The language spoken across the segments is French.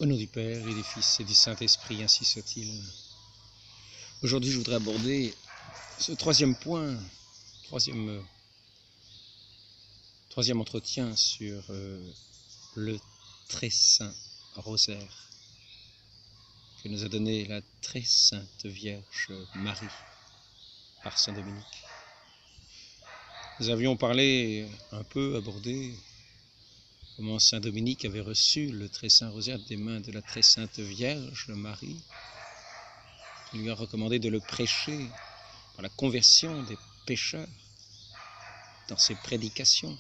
Au nom du Père et du Fils et du Saint-Esprit, ainsi soit-il. Aujourd'hui, je voudrais aborder ce troisième point, troisième entretien sur le très saint rosaire que nous a donné la très sainte Vierge Marie par Saint Dominique. Nous avions parlé abordé comment Saint Dominique avait reçu le très saint rosaire des mains de la très sainte Vierge Marie. Il lui a recommandé de le prêcher par la conversion des pécheurs dans ses prédications.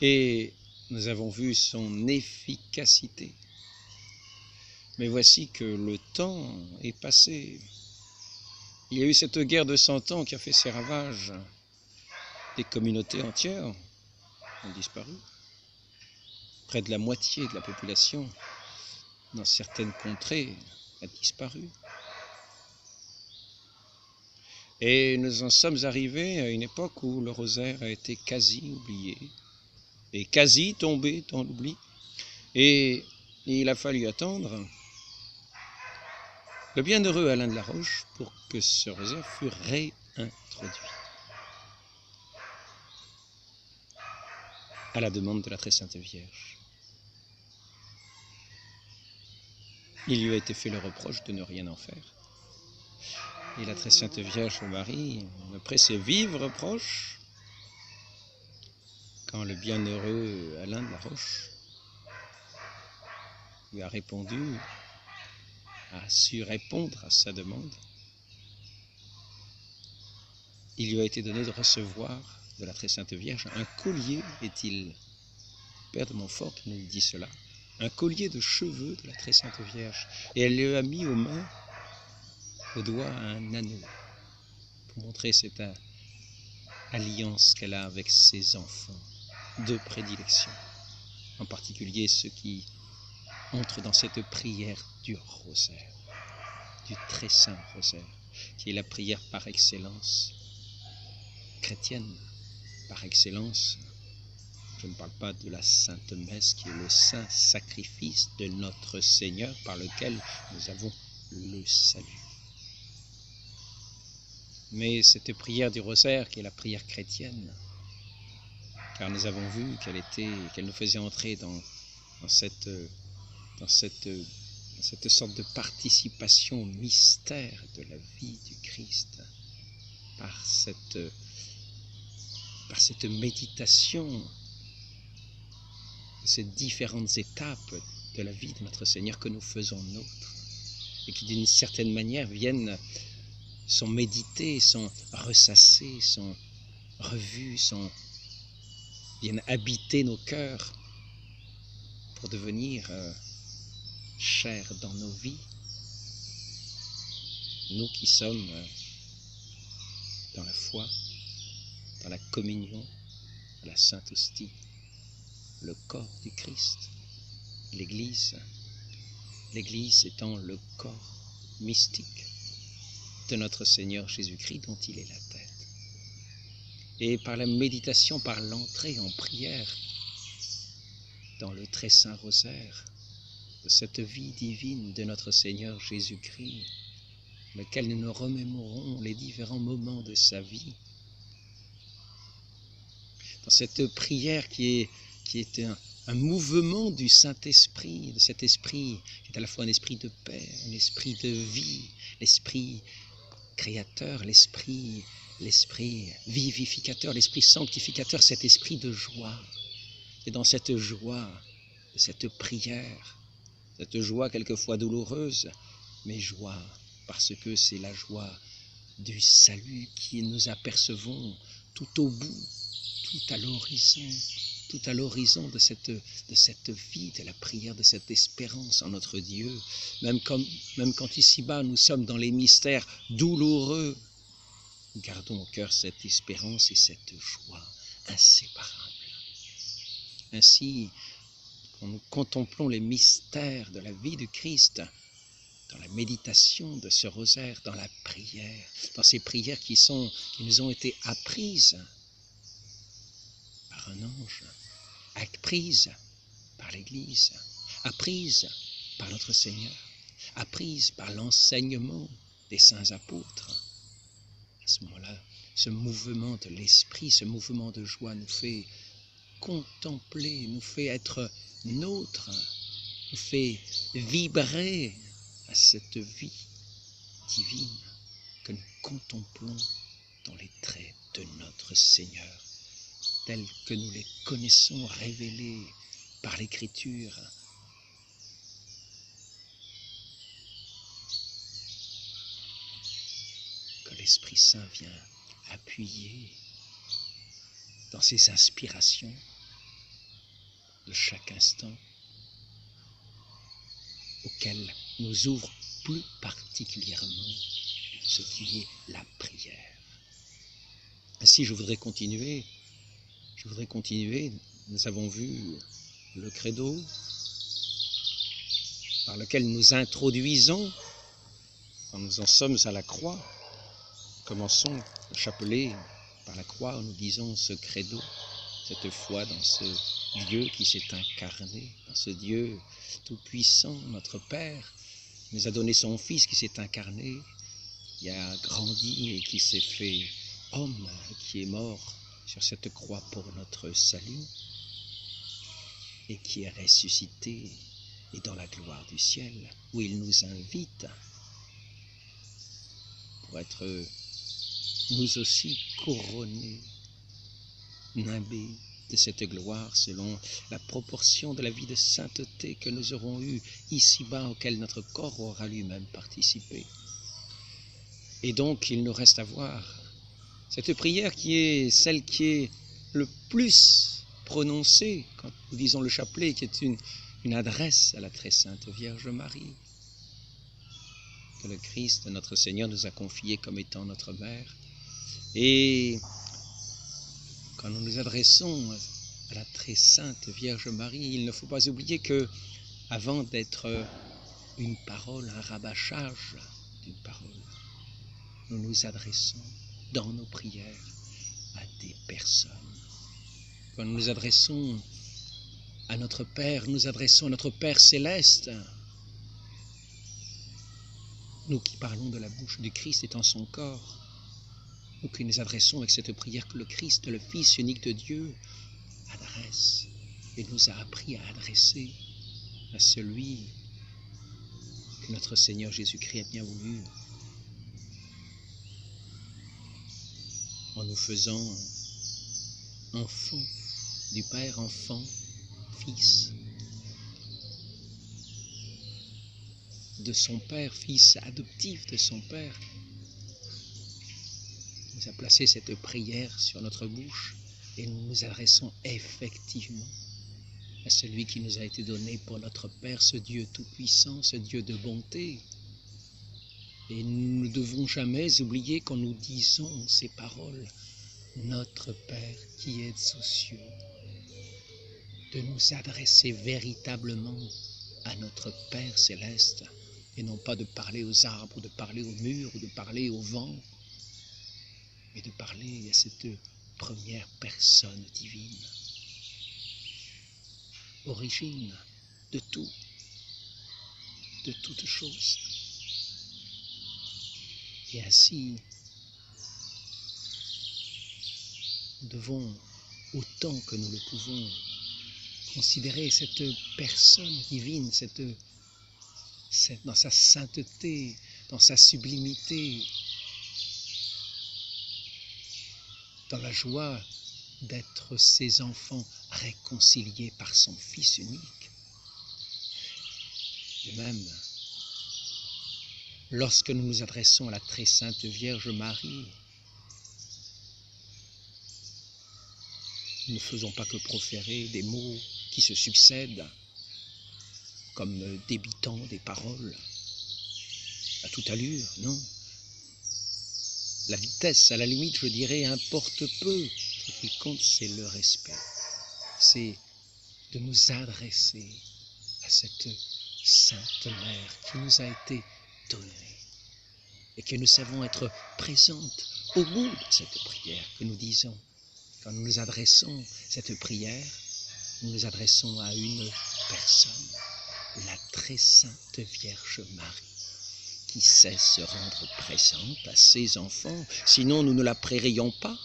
Et nous avons vu son efficacité. Mais voici que le temps est passé. Il y a eu cette guerre de 100 ans qui a fait ses ravages. Des communautés entières ont disparu. Près de la moitié de la population, dans certaines contrées, a disparu. Et nous en sommes arrivés à une époque où le rosaire a été quasi oublié et quasi tombé dans l'oubli. Et il a fallu attendre le bienheureux Alain de la Roche pour que ce rosaire fût réintroduit à la demande de la très sainte Vierge. Il lui a été fait le reproche de ne rien en faire. Et la très sainte Vierge Marie, après ses vives reproches, quand le bienheureux Alain de la Roche lui a répondu, a su répondre à sa demande, il lui a été donné de recevoir de la très sainte Vierge un collier, est-il, Père de Montfort qui nous dit cela, un collier de cheveux de la très sainte Vierge, et elle lui a mis aux mains, au doigt, un anneau, pour montrer cette alliance qu'elle a avec ses enfants de prédilection, en particulier ceux qui entrent dans cette prière du rosaire, du très saint rosaire, qui est la prière par excellence chrétienne, par excellence. Je ne parle pas de la Sainte Messe, qui est le saint sacrifice de notre Seigneur par lequel nous avons le salut. Mais cette prière du rosaire, qui est la prière chrétienne, car nous avons vu qu'elle nous faisait entrer dans cette sorte de participation au mystère de la vie du Christ, par cette méditation, ces différentes étapes de la vie de notre Seigneur que nous faisons nôtres, et qui d'une certaine manière sont méditées, sont ressassées, sont revues, viennent habiter nos cœurs pour devenir chair dans nos vies. Nous qui sommes dans la foi, dans la communion, à la Sainte Hostie, le corps du Christ, l'Église étant le corps mystique de notre Seigneur Jésus-Christ dont il est la tête. Et par la méditation, par l'entrée en prière dans le très saint rosaire de cette vie divine de notre Seigneur Jésus-Christ, lequel nous nous remémorons les différents moments de sa vie, dans cette prière qui est un mouvement du Saint-Esprit, de cet esprit qui est à la fois un esprit de paix, un esprit de vie, l'esprit créateur, l'esprit vivificateur, l'esprit sanctificateur, cet esprit de joie. Et dans cette joie, cette prière, cette joie quelquefois douloureuse, mais joie parce que c'est la joie du salut qui nous apercevons tout au bout, tout à l'horizon de cette vie, de la prière, de cette espérance en notre Dieu, même quand ici-bas nous sommes dans les mystères douloureux, nous gardons au cœur cette espérance et cette joie inséparables. Ainsi, quand nous contemplons les mystères de la vie du Christ, dans la méditation de ce rosaire, dans la prière, dans ces prières qui nous ont été apprises par un ange, apprises par l'Église, apprise par notre Seigneur, apprise par l'enseignement des saints apôtres. À ce moment-là, ce mouvement de l'esprit, ce mouvement de joie nous fait contempler, nous fait être nôtres, nous fait vibrer à cette vie divine que nous contemplons dans les traits de notre Seigneur, tels que nous les connaissons révélés par l'Écriture. Que l'Esprit Saint vient appuyer dans ses inspirations de chaque instant, auquel nous ouvre plus particulièrement ce qui est la prière. Ainsi, je voudrais continuer. Nous avons vu le credo par lequel nous introduisons, quand nous en sommes à la croix. Commençons le chapelet par la croix où nous disons ce credo, cette foi dans ce Dieu qui s'est incarné, dans ce Dieu tout-puissant, notre Père, qui nous a donné son Fils qui s'est incarné, qui a grandi et qui s'est fait homme, qui est mort sur cette croix pour notre salut et qui est ressuscité et dans la gloire du ciel, où il nous invite pour être nous aussi couronnés, nimbés de cette gloire selon la proportion de la vie de sainteté que nous aurons eue ici-bas, auquel notre corps aura lui-même participé. Et donc, il nous reste à voir cette prière qui est celle qui est le plus prononcée quand nous disons le chapelet, qui est une adresse à la très sainte Vierge Marie, que le Christ, notre Seigneur, nous a confiée comme étant notre mère. Et quand nous nous adressons à la très sainte Vierge Marie, il ne faut pas oublier que, avant d'être une parole, un rabâchage d'une parole, nous nous adressons dans nos prières à des personnes. Quand nous nous adressons à notre Père, nous adressons à notre Père céleste. Nous qui parlons de la bouche du Christ étant son corps, nous qui nous adressons avec cette prière que le Christ, le Fils unique de Dieu, adresse et nous a appris à adresser à celui que notre Seigneur Jésus-Christ a bien voulu, en nous faisant enfants du Père, enfants, fils de son Père, fils adoptif de son Père. Il nous a placé cette prière sur notre bouche et nous nous adressons effectivement à celui qui nous a été donné pour notre Père, ce Dieu tout-puissant, ce Dieu de bonté. Et nous ne devons jamais oublier quand nous disons ces paroles, notre Père qui es aux cieux, de nous adresser véritablement à notre Père céleste et non pas de parler aux arbres, ou de parler aux murs, ou de parler au vent, mais de parler à cette première personne divine, origine de tout, de toutes choses. Et ainsi, nous devons, autant que nous le pouvons, considérer cette personne divine, dans sa sainteté, dans sa sublimité, dans la joie d'être ses enfants réconciliés par son Fils unique. De même, lorsque nous nous adressons à la très sainte Vierge Marie, nous ne faisons pas que proférer des mots qui se succèdent, comme débitant des paroles à toute allure, non. La vitesse, à la limite, je dirais, importe peu. Ce qui compte, c'est le respect. C'est de nous adresser à cette Sainte Mère qui nous a été donnée et que nous savons être présente au bout de cette prière que nous disons. Quand nous adressons cette prière, nous nous adressons à une personne. très sainte Vierge Marie, qui sait se rendre présente à ses enfants, sinon nous ne la prierions pas.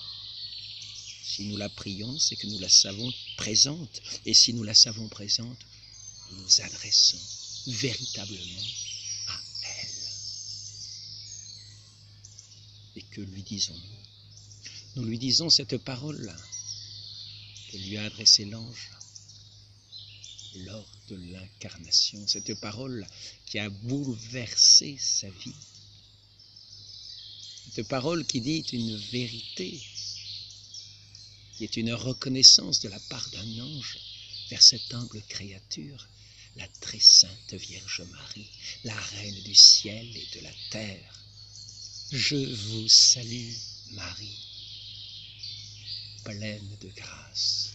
Si nous la prions, c'est que nous la savons présente, et si nous la savons présente, nous nous adressons véritablement à elle. Et que lui disons-nous? Nous lui disons cette parole que lui a adressée l'ange lors de l'incarnation, cette parole qui a bouleversé sa vie, cette parole qui dit une vérité, qui est une reconnaissance de la part d'un ange vers cette humble créature, la très sainte Vierge Marie, la reine du ciel et de la terre. Je vous salue, Marie, pleine de grâce.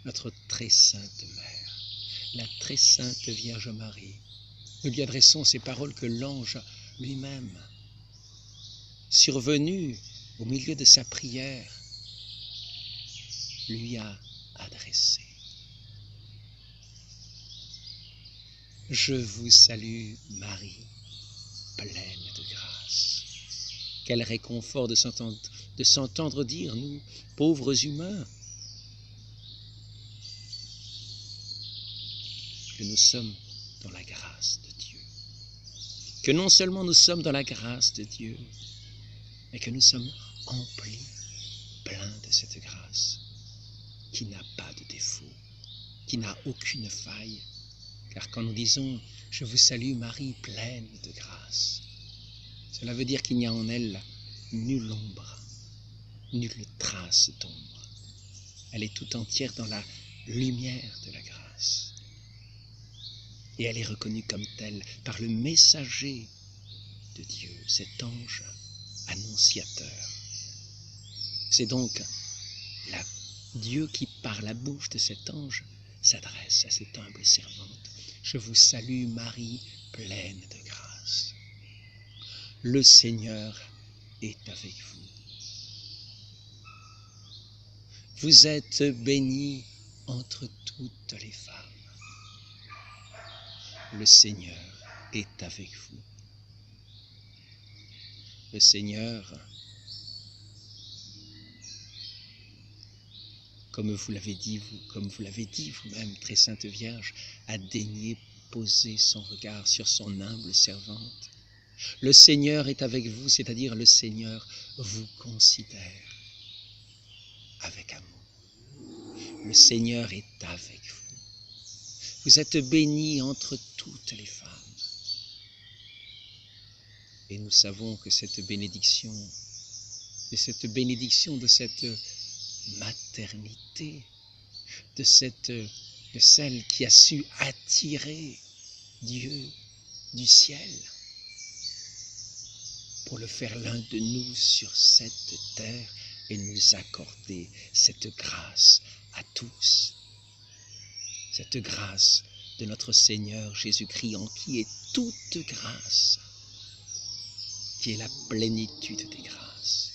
Notre très sainte Mère, la très sainte Vierge Marie, nous lui adressons ces paroles que l'ange lui-même, survenu au milieu de sa prière, lui a adressées. Je vous salue, Marie, pleine de grâce. Quel réconfort de s'entendre dire, nous, pauvres humains, que nous sommes dans la grâce de Dieu. Que non seulement nous sommes dans la grâce de Dieu, mais que nous sommes emplis, pleins de cette grâce, qui n'a pas de défaut, qui n'a aucune faille. Car quand nous disons « Je vous salue Marie, pleine de grâce », cela veut dire qu'il n'y a en elle nulle ombre, nulle trace d'ombre. Elle est tout entière dans la lumière de la grâce. Et elle est reconnue comme telle par le messager de Dieu, cet ange annonciateur. C'est donc Dieu qui, par la bouche de cet ange, s'adresse à cette humble servante. Je vous salue Marie, pleine de grâce. Le Seigneur est avec vous. Vous êtes bénie entre toutes les femmes. Le Seigneur est avec vous. Le Seigneur, comme vous l'avez dit vous-même, très sainte Vierge, a daigné poser son regard sur son humble servante. Le Seigneur est avec vous, c'est-à-dire le Seigneur vous considère avec amour. Le Seigneur est avec vous. Vous êtes bénie entre toutes les femmes. Et nous savons que cette bénédiction de cette maternité, de celle qui a su attirer Dieu du ciel pour le faire l'un de nous sur cette terre et nous accorder cette grâce à tous. Cette grâce de notre Seigneur Jésus-Christ en qui est toute grâce, qui est la plénitude des grâces.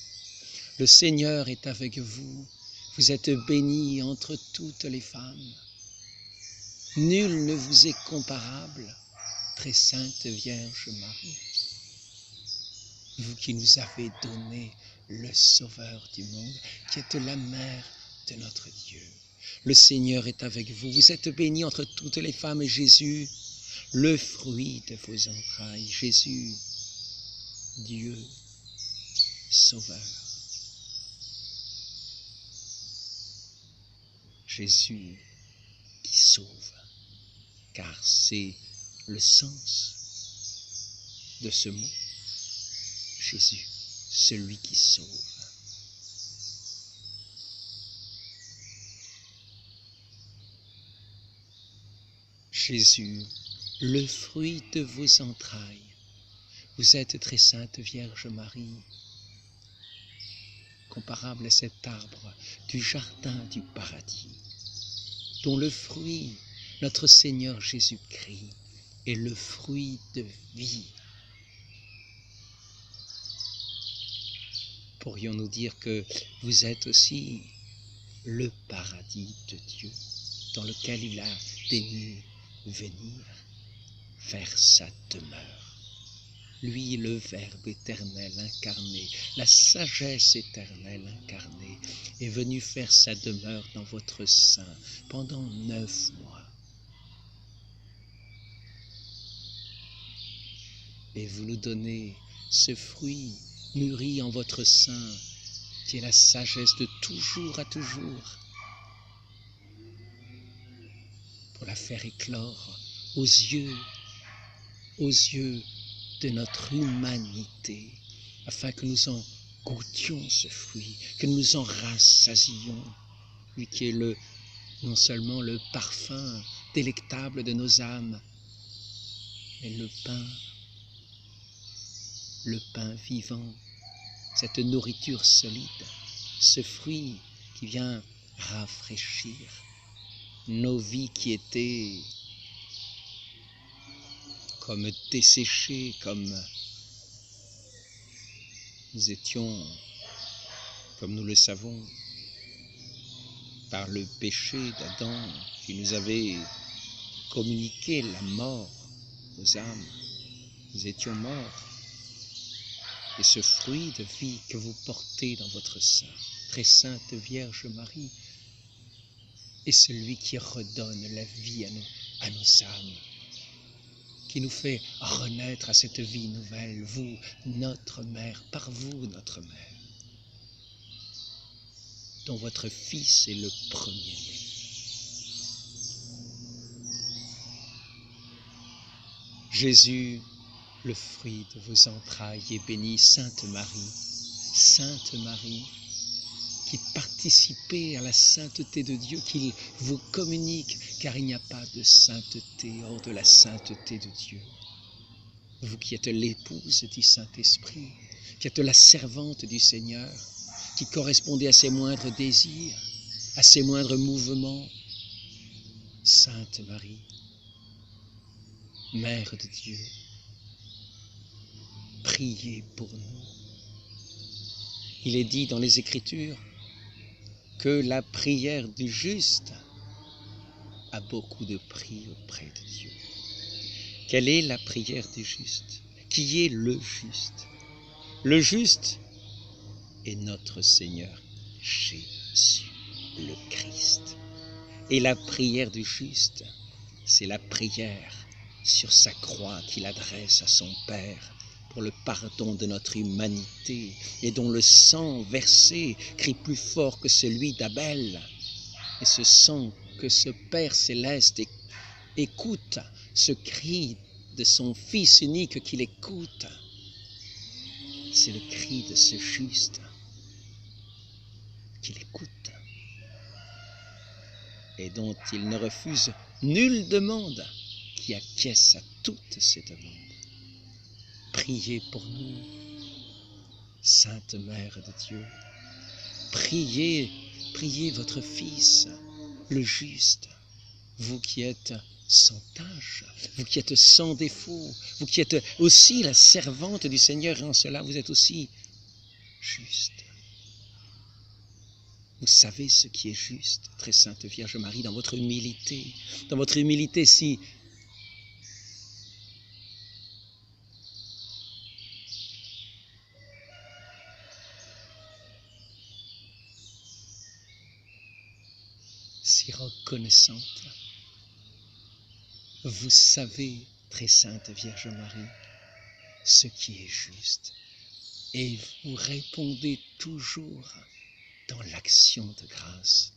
Le Seigneur est avec vous, vous êtes bénie entre toutes les femmes. Nul ne vous est comparable, très sainte Vierge Marie. Vous qui nous avez donné le Sauveur du monde, qui êtes la mère de notre Dieu. Le Seigneur est avec vous, vous êtes bénie entre toutes les femmes, et Jésus, le fruit de vos entrailles, Jésus, Dieu, Sauveur. Jésus qui sauve, car c'est le sens de ce mot. Jésus, celui qui sauve. Jésus, le fruit de vos entrailles. Vous êtes très sainte Vierge Marie, comparable à cet arbre du jardin du paradis, dont le fruit, notre Seigneur Jésus-Christ, est le fruit de vie. Pourrions-nous dire que vous êtes aussi le paradis de Dieu, dans lequel il a daigné venir faire sa demeure. Lui, le Verbe éternel incarné, la sagesse éternelle incarnée, est venu faire sa demeure dans votre sein pendant 9 mois. Et vous nous donnez ce fruit mûri en votre sein, qui est la sagesse de toujours à toujours, pour la faire éclore aux yeux de notre humanité, afin que nous en goûtions ce fruit, que nous en rassasions, lui qui est non seulement le parfum délectable de nos âmes, mais le pain vivant, cette nourriture solide, ce fruit qui vient rafraîchir nos vies qui étaient comme desséchées, comme nous étions, comme nous le savons, par le péché d'Adam qui nous avait communiqué la mort, nos âmes, nous étions morts. Et ce fruit de vie que vous portez dans votre sein, très sainte Vierge Marie, est celui qui redonne la vie à nos âmes, qui nous fait renaître à cette vie nouvelle, vous, notre mère, par vous, notre mère, dont votre Fils est le premier-né. Jésus, le fruit de vos entrailles est béni, Sainte Marie, qui participez à la sainteté de Dieu, qu'il vous communique, car il n'y a pas de sainteté hors de la sainteté de Dieu. Vous qui êtes l'épouse du Saint-Esprit, qui êtes la servante du Seigneur, qui correspondez à ses moindres désirs, à ses moindres mouvements, Sainte Marie, Mère de Dieu, priez pour nous. Il est dit dans les Écritures que la prière du juste a beaucoup de prix auprès de Dieu. Quelle est la prière du juste? Qui est le juste? Le juste est notre Seigneur Jésus, le Christ. Et la prière du juste, c'est la prière sur sa croix qu'il adresse à son Père pour le pardon de notre humanité et dont le sang versé crie plus fort que celui d'Abel. Et ce sang que ce Père céleste écoute, ce cri de son Fils unique qu'il écoute, c'est le cri de ce juste qu'il écoute et dont il ne refuse nulle demande, qui acquiesce à toutes ses demandes. Priez pour nous, Sainte Mère de Dieu. Priez votre Fils, le juste, vous qui êtes sans tache, vous qui êtes sans défaut, vous qui êtes aussi la servante du Seigneur, et en cela vous êtes aussi juste. Vous savez ce qui est juste, très sainte Vierge Marie, dans votre humilité si reconnaissante. Vous savez, très sainte Vierge Marie, ce qui est juste, et vous répondez toujours dans l'action de grâce,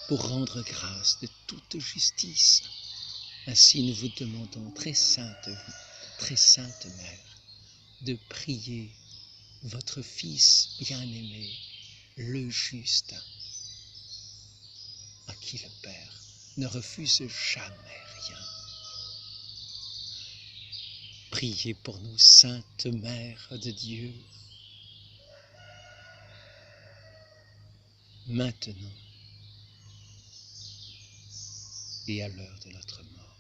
pour rendre grâce de toute justice. Ainsi nous vous demandons, très sainte Mère, de prier votre Fils bien-aimé, le juste, à qui le Père ne refuse jamais rien. Priez pour nous, Sainte Mère de Dieu, maintenant et à l'heure de notre mort.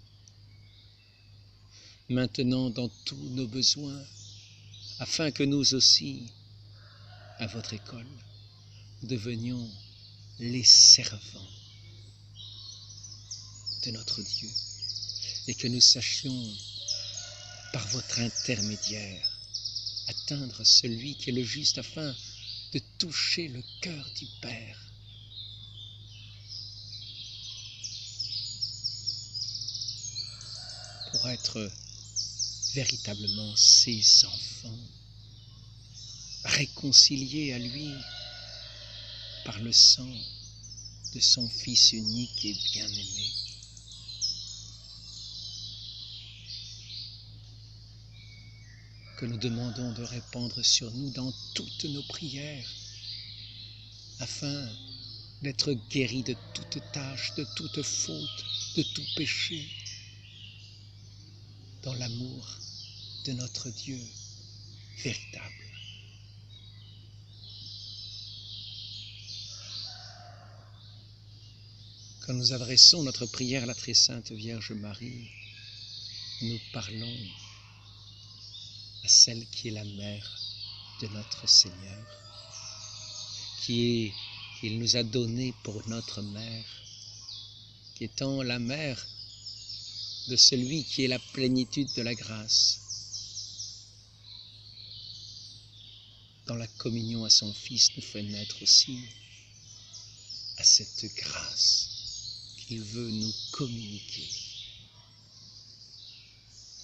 Maintenant dans tous nos besoins, afin que nous aussi, à votre école, devenions les servants de notre Dieu, et que nous sachions, par votre intermédiaire, atteindre celui qui est le juste afin de toucher le cœur du Père. Pour être véritablement ses enfants, réconciliés à lui par le sang de son Fils unique et bien-aimé. Que nous demandons de répandre sur nous dans toutes nos prières, afin d'être guéris de toute tâche, de toute faute, de tout péché, dans l'amour de notre Dieu véritable. Quand nous adressons notre prière à la très sainte Vierge Marie, nous parlons à celle qui est la mère de notre Seigneur, qu'il nous a donnée pour notre mère, qui étant la mère de celui qui est la plénitude de la grâce, dans la communion à son Fils nous fait naître aussi à cette grâce qu'il veut nous communiquer.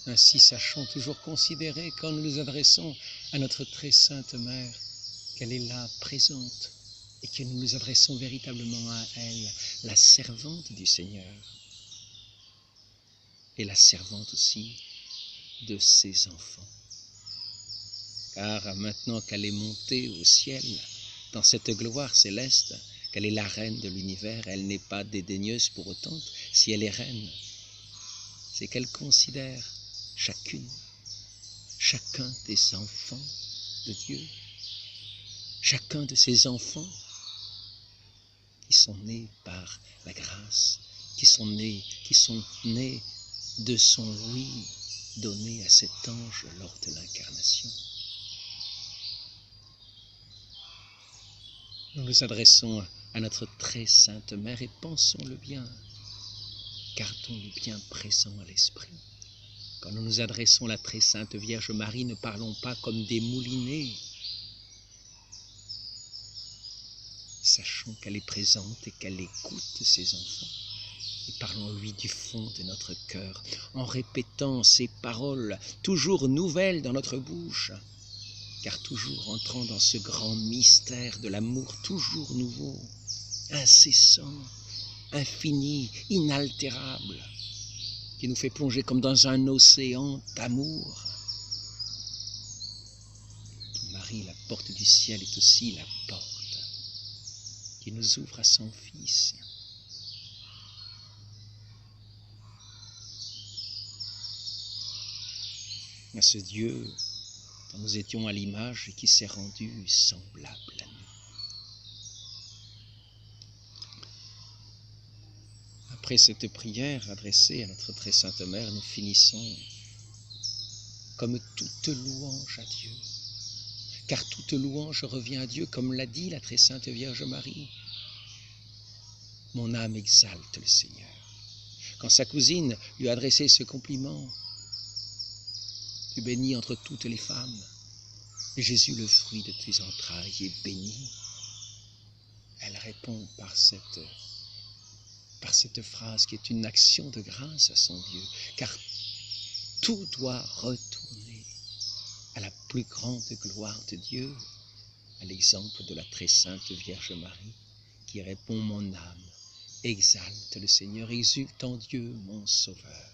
Ainsi, sachons toujours considérer, quand nous nous adressons à notre très sainte Mère, qu'elle est là, présente, et que nous nous adressons véritablement à elle, la servante du Seigneur, et la servante aussi de ses enfants. Car maintenant qu'elle est montée au ciel, dans cette gloire céleste, qu'elle est la reine de l'univers, elle n'est pas dédaigneuse pour autant. Si elle est reine, c'est qu'elle considère chacun des enfants de Dieu, chacun de ses enfants qui sont nés par la grâce, qui sont nés de son oui donné à cet ange lors de l'incarnation. Nous nous adressons à notre très sainte Mère et pensons-le bien, gardons-le bien présent à l'esprit. Quand nous nous adressons à la très sainte Vierge Marie, ne parlons pas comme des moulinets. Sachons qu'elle est présente et qu'elle écoute ses enfants. Et parlons-lui du fond de notre cœur, en répétant ces paroles, toujours nouvelles dans notre bouche, car toujours entrant dans ce grand mystère de l'amour, toujours nouveau, incessant, infini, inaltérable, qui nous fait plonger comme dans un océan d'amour. Marie, la porte du ciel, est aussi la porte qui nous ouvre à son Fils. À ce Dieu dont nous étions à l'image et qui s'est rendu semblable à nous. Après cette prière adressée à notre très sainte Mère, nous finissons comme toute louange à Dieu. Car toute louange revient à Dieu, comme l'a dit la très sainte Vierge Marie. Mon âme exalte le Seigneur. Quand sa cousine lui a adressé ce compliment, tu bénis entre toutes les femmes, et Jésus, le fruit de tes entrailles, est béni. Elle répond par cette phrase qui est une action de grâce à son Dieu, car tout doit retourner à la plus grande gloire de Dieu, à l'exemple de la très sainte Vierge Marie, qui répond: mon âme exalte le Seigneur, exulte en Dieu mon Sauveur.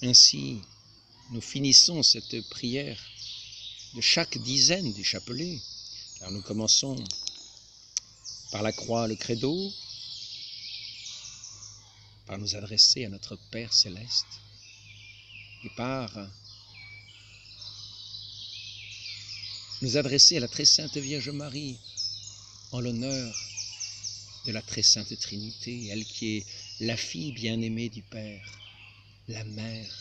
Ainsi, nous finissons cette prière de chaque dizaine du chapelet, car nous commençons par la croix, le credo, par nous adresser à notre Père céleste, et par nous adresser à la très sainte Vierge Marie, en l'honneur de la très sainte Trinité, elle qui est la fille bien-aimée du Père, la mère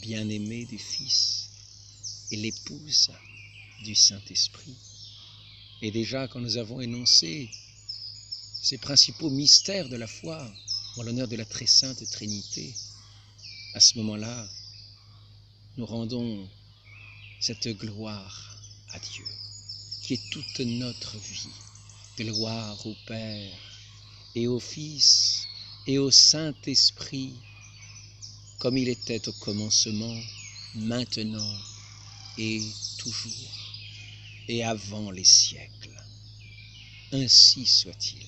bien-aimée du Fils et l'épouse du Saint-Esprit. Et déjà, quand nous avons énoncé ces principaux mystères de la foi, en l'honneur de la très sainte Trinité, à ce moment-là, nous rendons cette gloire à Dieu, qui est toute notre vie. Gloire au Père et au Fils et au Saint-Esprit, comme il était au commencement, maintenant et toujours, et avant les siècles. Ainsi soit-il.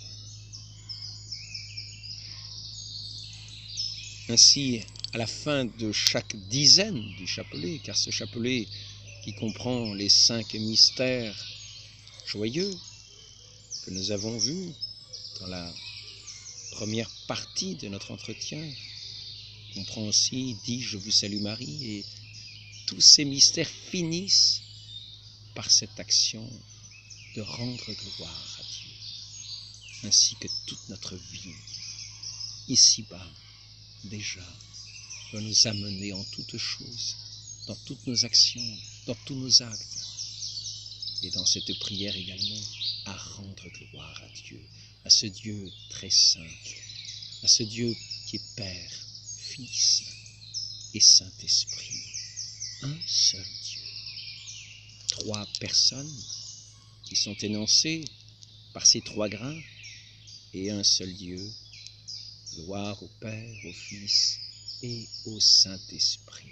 Ainsi, à la fin de chaque dizaine du chapelet, car ce chapelet qui comprend les 5 mystères joyeux que nous avons vus dans la première partie de notre entretien, comprend aussi « Dis, je vous salue Marie » et tous ces mystères finissent par cette action de rendre gloire à Dieu, ainsi que toute notre vie, ici-bas, déjà, doit nous amener en toutes choses, dans toutes nos actions, dans tous nos actes, et dans cette prière également, à rendre gloire à Dieu, à ce Dieu très saint, à ce Dieu qui est Père, Fils et Saint-Esprit, un seul Dieu. 3 personnes qui sont énoncées par ces 3 grains, et un seul Dieu, gloire au Père, au Fils et au Saint-Esprit.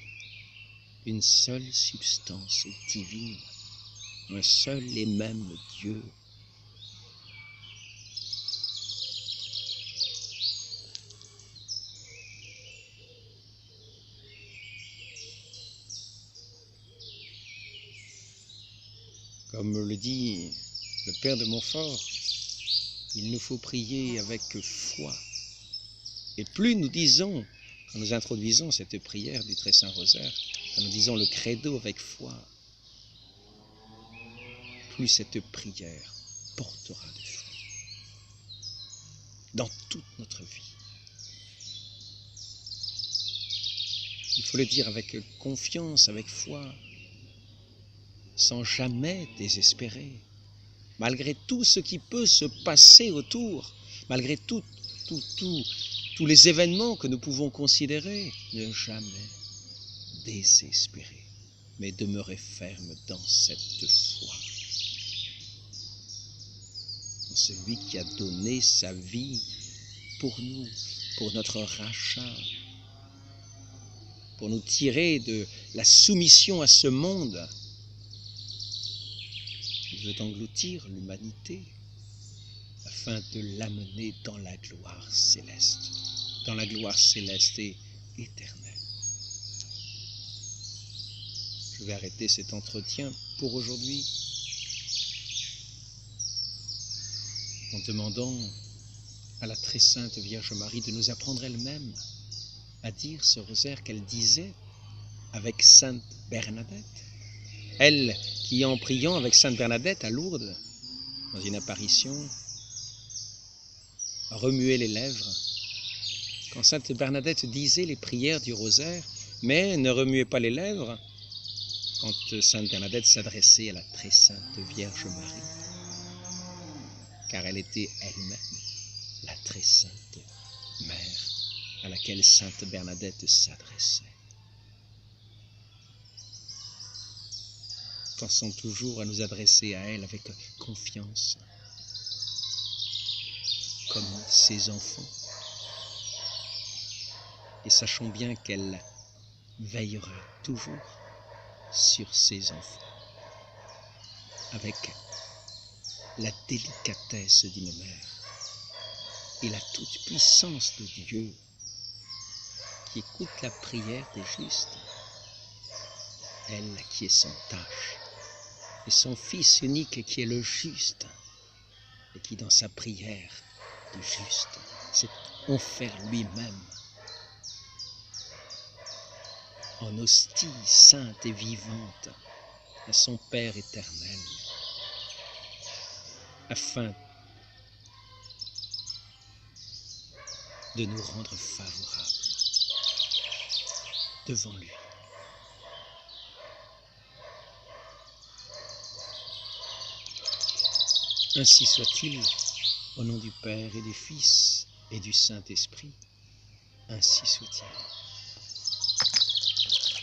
Une seule substance divine, un seul et même Dieu. Comme le dit le Père de Montfort, il nous faut prier avec foi. Et plus nous disons, quand nous introduisons cette prière du Très Saint Rosaire, quand nous disons le credo avec foi, plus cette prière portera de fruits dans toute notre vie. Il faut le dire avec confiance, avec foi, sans jamais désespérer, malgré tout ce qui peut se passer autour, malgré tous les événements que nous pouvons considérer, ne jamais désespérer, mais demeurer ferme dans cette foi. En celui qui a donné sa vie pour nous, pour notre rachat, pour nous tirer de la soumission à ce monde. Il veut engloutir l'humanité afin de l'amener dans la gloire céleste et éternelle. Je vais arrêter cet entretien pour aujourd'hui en demandant à la très sainte Vierge Marie de nous apprendre elle-même à dire ce rosaire qu'elle disait avec Sainte Bernadette. Elle qui, en priant avec Sainte Bernadette à Lourdes, dans une apparition, remuait les lèvres. Quand Sainte Bernadette disait les prières du rosaire, mais ne remuait pas les lèvres, quand Sainte Bernadette s'adressait à la très sainte Vierge Marie, car elle était elle-même la très sainte Mère à laquelle Sainte Bernadette s'adressait. Pensons toujours à nous adresser à elle avec confiance, comme ses enfants, et sachons bien qu'elle veillera toujours sur ses enfants, avec la délicatesse d'une mère et la toute-puissance de Dieu qui écoute la prière des justes, elle qui est sans tache, et son Fils unique qui est le juste, et qui dans sa prière du juste s'est offert lui-même en hostie sainte et vivante à son Père éternel, afin de nous rendre favorables devant lui. Ainsi soit-il, au nom du Père et du Fils et du Saint-Esprit, ainsi soit-il.